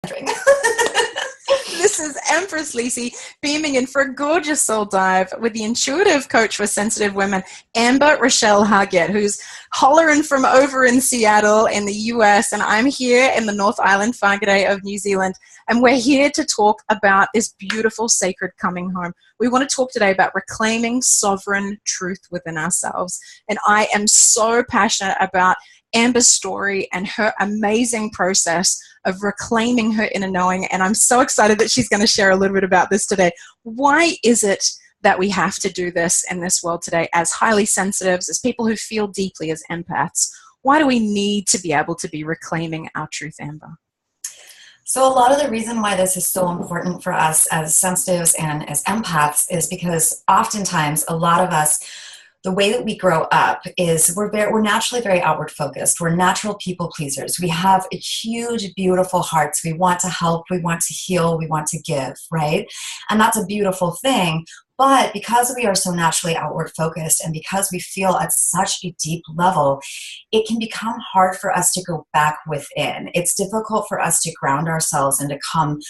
This is Empress Lysa beaming in for a gorgeous soul dive with the intuitive coach for sensitive women, Rochelle, who's hollering from over in Seattle in the US, and I'm here in the North Island, Whangarei of New Zealand, and we're here to talk about this beautiful sacred coming home. We want to talk today about reclaiming sovereign truth within ourselves, and I am so passionate about Amber's story and her amazing process of reclaiming her inner knowing, and I'm so excited that she's going to share a little bit about this today. Why is it that we have to do this in this world today as highly sensitives, as people who feel deeply, as empaths? Why do we need to be able to be reclaiming our truth, Amber? So a lot of the reason why this is so important for us as sensitives and as empaths is because oftentimes a lot of us, the way that we grow up is we're naturally very outward focused. We're natural people pleasers. We have huge, beautiful hearts. We want to help. We want to heal. We want to give, right? And that's a beautiful thing. But because we are so naturally outward focused and because we feel at such a deep level, it can become hard for us to go back within. It's difficult for us to ground ourselves and to come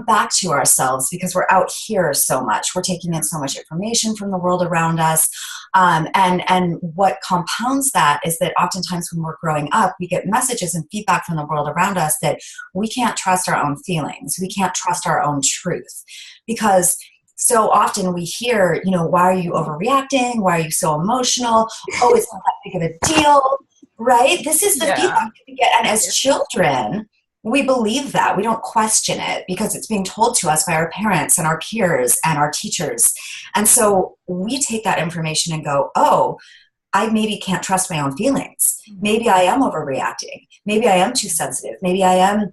back to ourselves because we're out here so much. We're taking in so much information from the world around us. And what compounds that is that oftentimes when we're growing up, we get messages and feedback from the world around us that we can't trust our own feelings. We can't trust our own truth because so often we hear, why are you overreacting? Why are you so emotional? Oh, it's not that big of a deal, right? This is the feedback that we get. And as children, we believe that. We don't question it because it's being told to us by our parents and our peers and our teachers. And so we take that information and go, oh, I maybe can't trust my own feelings. Maybe I am overreacting. Maybe I am too sensitive. Maybe I am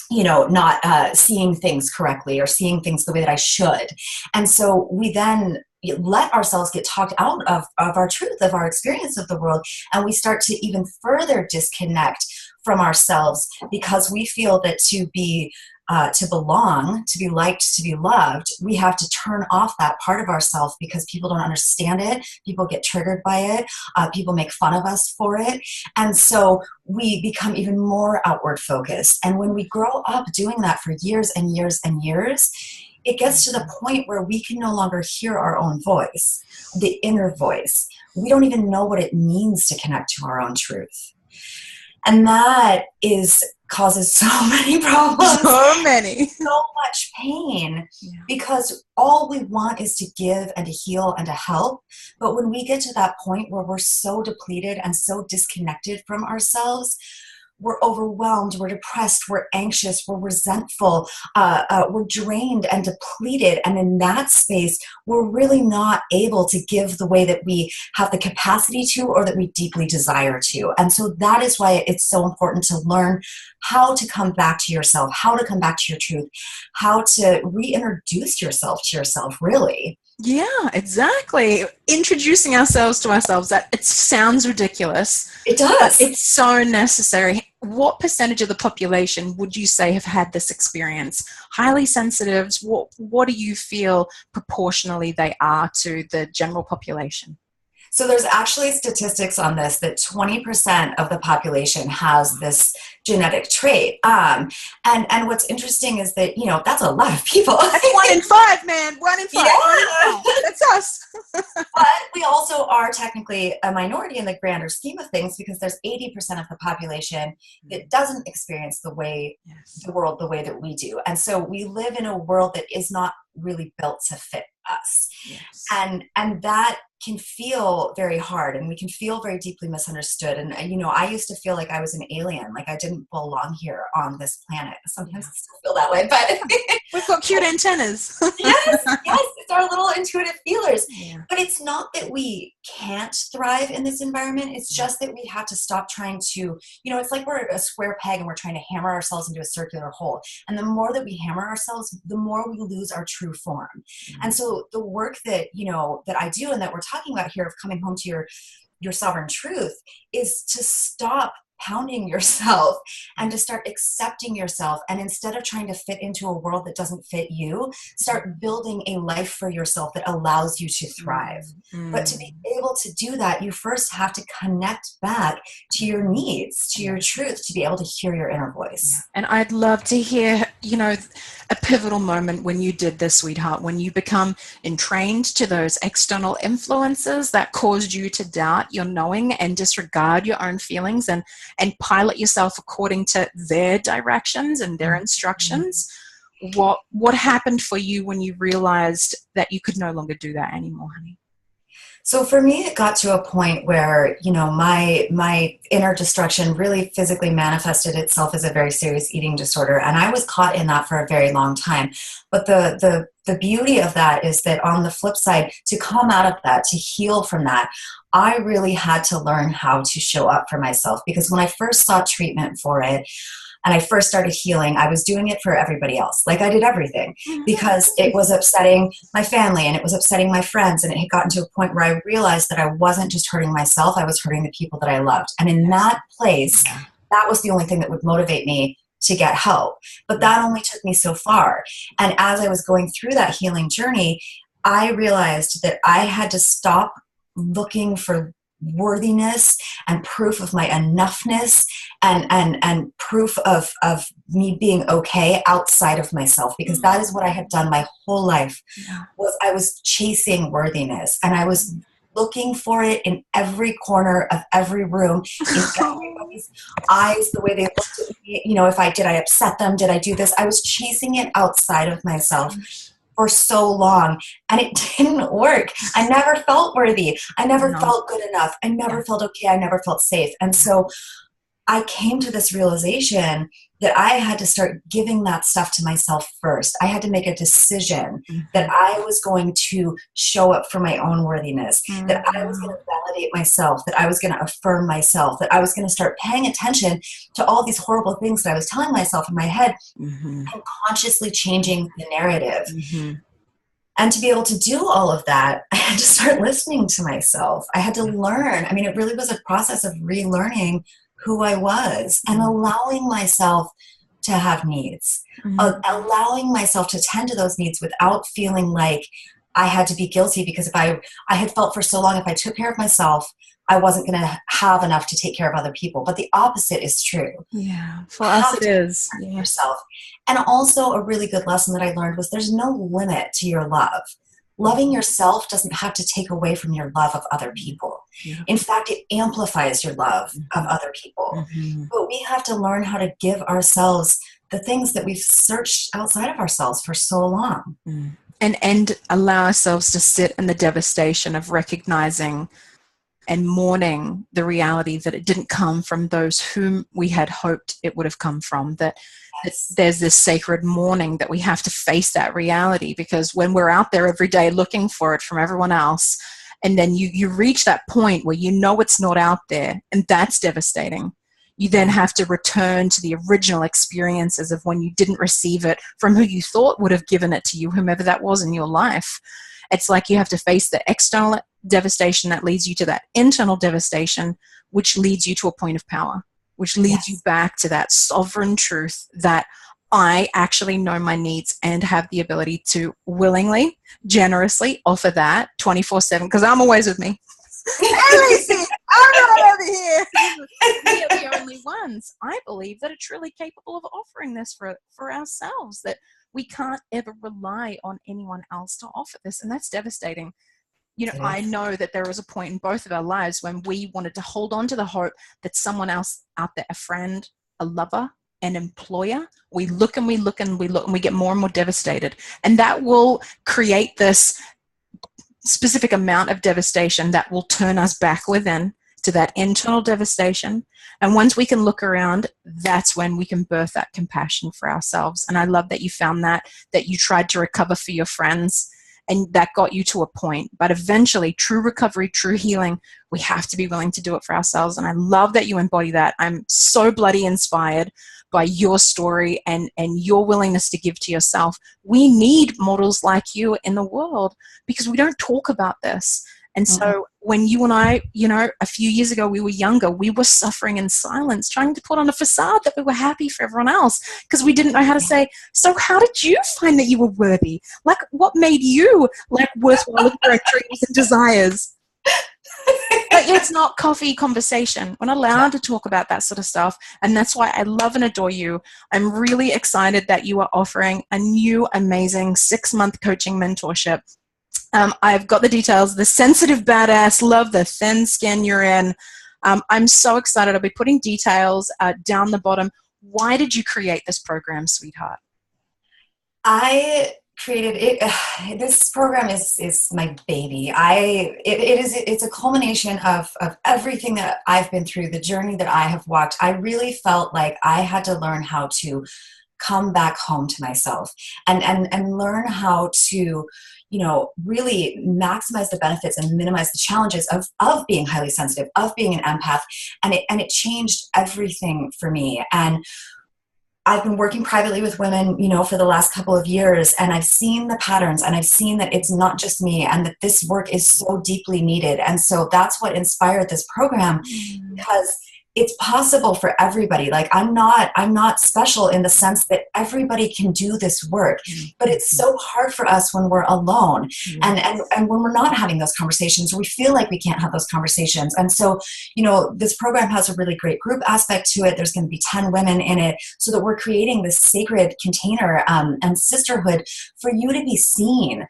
not seeing things correctly or seeing things the way that I should. And so we then let ourselves get talked out of our truth, of our experience of the world, and we start to even further disconnect from ourselves because we feel that to belong, to be liked, to be loved, we have to turn off that part of ourselves because people don't understand it. People get triggered by it. People make fun of us for it. And so we become even more outward focused. And when we grow up doing that for years and years and years, it gets to the point where we can no longer hear our own voice, the inner voice. We don't even know what it means to connect to our own truth. And that causes so many problems. So many. So much pain because all we want is to give and to heal and to help. But when we get to that point where we're so depleted and so disconnected from ourselves, we're overwhelmed, we're depressed, we're anxious, we're resentful, we're drained and depleted. And in that space, we're really not able to give the way that we have the capacity to or that we deeply desire to. And so that is why it's so important to learn how to come back to yourself, how to come back to your truth, how to reintroduce yourself to yourself, really. Yeah, exactly. Introducing ourselves to ourselves, that it sounds ridiculous. It does. It's so necessary. What percentage of the population would you say have had this experience? Highly sensitives, what do you feel proportionally they are to the general population? So there's actually statistics on this that 20% of the population has this genetic trait. And what's interesting is that, that's a lot of people. That's 1 in 5, man. 1 in 5. Yeah. That's us. But we also are technically a minority in the grander scheme of things because there's 80% of the population that doesn't experience the world the way that we do. And so we live in a world that is not really built to fit us. Yes. And that can feel very hard and we can feel very deeply misunderstood. And, I used to feel like I was an alien, like I didn't belong here on this planet. Sometimes I still feel that way, but we've got cute antennas. yes, it's our little intuitive feelers. Yeah. But it's not that we can't thrive in this environment. It's just that we have to stop trying to, it's like we're a square peg and we're trying to hammer ourselves into a circular hole. And the more that we hammer ourselves, the more we lose our true form. Mm-hmm. And so the work that, that I do and that we're talking about here of coming home to your sovereign truth is to stop pounding yourself and to start accepting yourself. And instead of trying to fit into a world that doesn't fit you, start building a life for yourself that allows you to thrive. But to be able to do that, you first have to connect back to your needs, to your truth, to be able to hear your inner voice. And I'd love to hear, a pivotal moment when you did this, sweetheart, when you become entrained to those external influences that caused you to doubt your knowing and disregard your own feelings and pilot yourself according to their directions and their instructions. What happened for you when you realized that you could no longer do that anymore, honey? So for me, it got to a point where, my inner destruction really physically manifested itself as a very serious eating disorder. And I was caught in that for a very long time. But the beauty of that is that on the flip side, to come out of that, to heal from that, I really had to learn how to show up for myself. Because when I first sought treatment for it, and I first started healing, I was doing it for everybody else. Like I did everything because it was upsetting my family and it was upsetting my friends. And it had gotten to a point where I realized that I wasn't just hurting myself, I was hurting the people that I loved. And in that place, that was the only thing that would motivate me to get help. But that only took me so far. And as I was going through that healing journey, I realized that I had to stop looking for worthiness and proof of my enoughness and proof of me being okay outside of myself, because that is what I had done my whole life. Was I was chasing worthiness, and I was looking for it in every corner of every room, in everybody's eyes, the way they looked at me. If I upset them, did I do this? I was chasing it outside of myself for so long, and it didn't work. I never felt worthy. I never felt good enough. I never felt okay. I never felt safe. And so I came to this realization that I had to start giving that stuff to myself first. I had to make a decision that I was going to show up for my own worthiness, that I was going to validate myself, that I was going to affirm myself, that I was going to start paying attention to all these horrible things that I was telling myself in my head and consciously changing the narrative. And to be able to do all of that, I had to start listening to myself. I had to learn. I mean, it really was a process of relearning who I was and allowing myself to have needs, allowing myself to tend to those needs without feeling like I had to be guilty, because if I had felt for so long, if I took care of myself, I wasn't going to have enough to take care of other people. But the opposite is true. Yeah, for us it is. Yourself. And also a really good lesson that I learned was there's no limit to your love. Loving yourself doesn't have to take away from your love of other people. In fact, it amplifies your love of other people. But we have to learn how to give ourselves the things that we've searched outside of ourselves for so long. And allow ourselves to sit in the devastation of recognizing and mourning the reality that it didn't come from those whom we had hoped it would have come from, that there's this sacred mourning that we have to face that reality, because when we're out there every day looking for it from everyone else, and then you reach that point where you know it's not out there, and that's devastating. You then have to return to the original experiences of when you didn't receive it from who you thought would have given it to you, whomever that was in your life. It's like you have to face the external devastation that leads you to that internal devastation, which leads you to a point of power, which leads you back to that sovereign truth that I actually know my needs and have the ability to willingly, generously offer that 24/7, because I'm always with me. I'm not over here. We are the only ones, I believe, that are truly capable of offering this for ourselves, that we can't ever rely on anyone else to offer this. And that's devastating. I know that there was a point in both of our lives when we wanted to hold on to the hope that someone else out there, a friend, a lover, an employer, we look and we look and we look and we get more and more devastated. And that will create this specific amount of devastation that will turn us back within to that internal devastation. And once we can look around, that's when we can birth that compassion for ourselves. And I love that you found that you tried to recover for your friends, and that got you to a point. But eventually, true recovery, true healing, we have to be willing to do it for ourselves. And I love that you embody that. I'm so bloody inspired by your story and your willingness to give to yourself. We need models like you in the world because we don't talk about this. And Mm-hmm. so when you and I, you know, a few years ago, we were younger, we were suffering in silence, trying to put on a facade that we were happy for everyone else because we didn't know how to say, so how did you find that you were worthy? Like, what made you like worthwhile of your own dreams and desires? But it's not coffee conversation. We're not allowed to talk about that sort of stuff. And that's why I love and adore you. I'm really excited that you are offering a new, amazing 6-month coaching mentorship. I've got the details. The sensitive badass, love the thin skin you're in. I'm so excited. I'll be putting details down the bottom. Why did you create this program, sweetheart? I created it. This program is my baby. It's a culmination of everything that I've been through, the journey that I have walked. I really felt like I had to learn how to come back home to myself and learn how to, you know, really maximize the benefits and minimize the challenges of being highly sensitive, of being an empath. And it changed everything for me. And I've been working privately with women, you know, for the last couple of years, and I've seen the patterns, and I've seen that it's not just me, and that this work is so deeply needed. And so that's what inspired this program, because it's possible for everybody. Like, I'm not special in the sense that everybody can do this work, but it's so hard for us when we're alone, and when we're not having those conversations, we feel like we can't have those conversations. And so, you know, this program has a really great group aspect to it. There's going to be 10 women in it, so that we're creating this sacred container and sisterhood for you to be seen,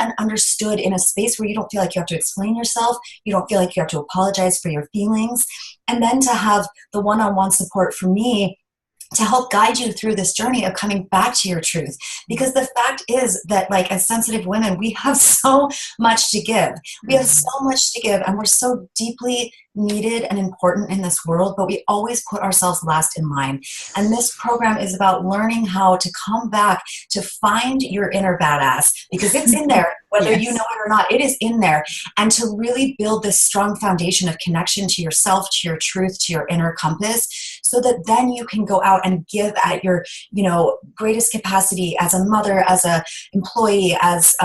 and understood in a space where you don't feel like you have to explain yourself, you don't feel like you have to apologize for your feelings. And then to have the one-on-one support from me to help guide you through this journey of coming back to your truth. Because the fact is that, like, as sensitive women, we have so much to give. We have so much to give, and we're so deeply needed and important in this world, but we always put ourselves last in line. And this program is about learning how to come back to find your inner badass, because it's in there, whether you know it or not, it is in there, and to really build this strong foundation of connection to yourself, to your truth, to your inner compass, so that then you can go out and give at your, you know, greatest capacity as a mother, as a employee, as,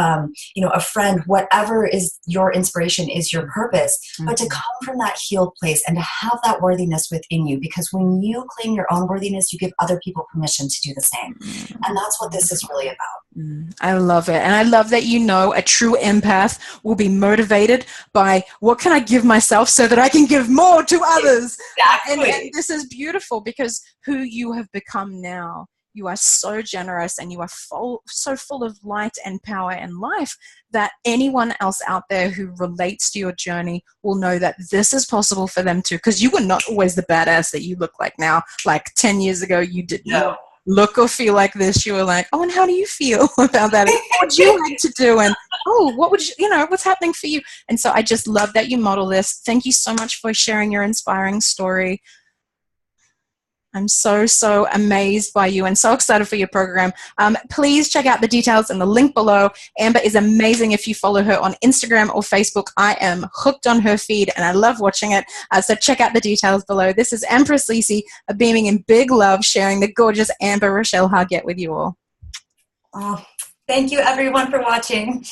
you know, a friend, whatever is your inspiration, is your purpose, but to come from that healed place and to have that worthiness within you, because when you claim your own worthiness, you give other people permission to do the same. And that's what this is really about. I love it. And I love that, you know, a true empath will be motivated by what can I give myself so that I can give more to others. Exactly. And this is beautiful, because who you have become now, you are so generous, and you are so full of light and power and life, that anyone else out there who relates to your journey will know that this is possible for them too. Because you were not always the badass that you look like now. Like 10 years ago, you did not look or feel like this. You were like, oh, and how do you feel about that? What would you like to do? And oh, what would you know, what's happening for you? And so I just love that you model this. Thank you so much for sharing your inspiring story. I'm so amazed by you and so excited for your program. Please check out the details in the link below. Amber is amazing. If you follow her on Instagram or Facebook, I am hooked on her feed and I love watching it. So check out the details below. This is Empress Lysa, beaming in big love, sharing the gorgeous Amber Rochelle Hargett with you all. Oh, thank you everyone for watching.